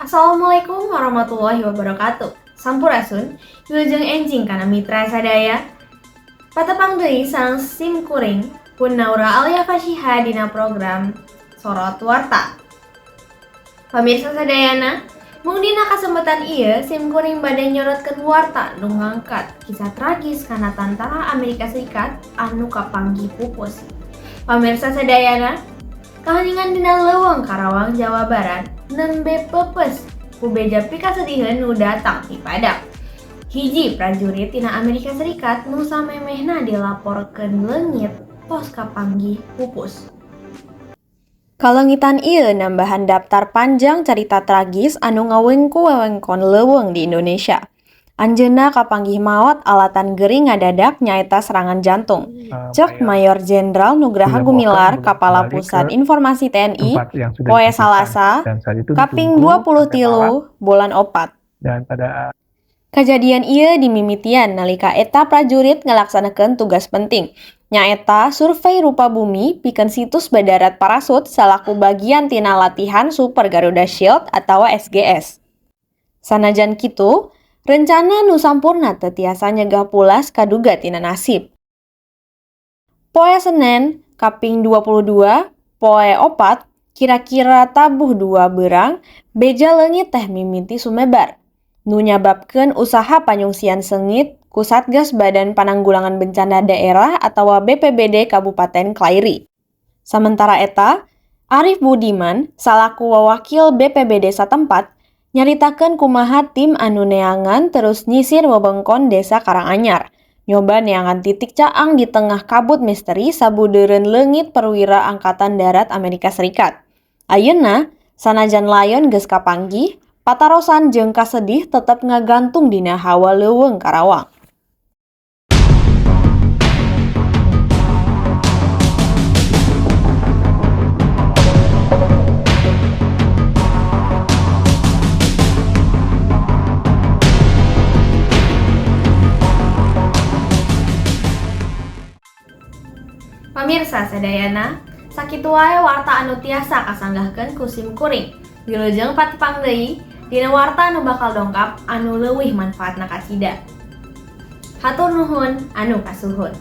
Assalamualaikum warahmatullahi wabarakatuh. Sampurasun, wilujeng enjing kana mitra sadaya. Patepang deui sareng sim kuring pun Naura Alia Fashiha dina program Sorot Warta. Pamirsa sadayana, mung dina kasempatan ieu sim kuring bade nyorotkeun warta nu ngangkat kisah tragis kana tentara Amerika Serikat anu kapanggih pupus. Pamirsa sadayana, kahaningan dina leuweung Karawang Jawa Barat nembe pepes ku beja pikasediheun nu datang ti Padang. Hiji prajurit tina Amerika Serikat nu samemehna dilaporkeun leungit tos kapanggih pupus. Kalengitan ieu nambahan daftar panjang carita tragis anu ngawengku wewengkon leuweung di Indonesia. Anjeunna kapanggih maot alatan gering ngadadak nyaeta serangan jantung. Cek Mayor Jenderal Nugraha Gumilar, Kepala Pusat Informasi TNI, poe Salasa, kaping 23 bulan Opat. Dan pada Kejadian ieu dimimitian nalika eta prajurit ngalaksanakeun tugas penting, nyaeta survei rupa bumi pikeun situs Badarat Parasut salaku bagian tina latihan Super Garuda Shield atau SGS. Sanajan kitu, rencana nu sampurna teu tiasa nyegah pulas kaduga tina nasib. Poe Senen, kaping 22, poe Opat, kira-kira tabuh 2 beurang, beja leungit teh mimiti sumebar. Nu nyababkeun usaha panyungsian seungit ku Satgas Badan Penanggulangan Bencana Daerah atau BPBD Kabupaten Klairi. Samentara eta, Arif Budiman salaku wawakil BPBD satempat nyaritakeun kumaha tim anu neangan terus nyisir wewengkon Desa Karanganyar, nyoba neangan titik caang di tengah kabut misteri sabudeureun leungit perwira Angkatan Darat Amerika Serikat. Ayeuna, sanajan layon geus kapanggih, patarosan jeung kasedih tetep ngagantung dina hawa leuweung Karawang. Pamirsa sadayana, sakitu wae warta anu tiasa kasanggahkeun ku sim kuring. Wilujeng patepang deui dina warta anu bakal dongkap anu leuwih manfaatna ka cida. Hatur nuhun anu kasuhun.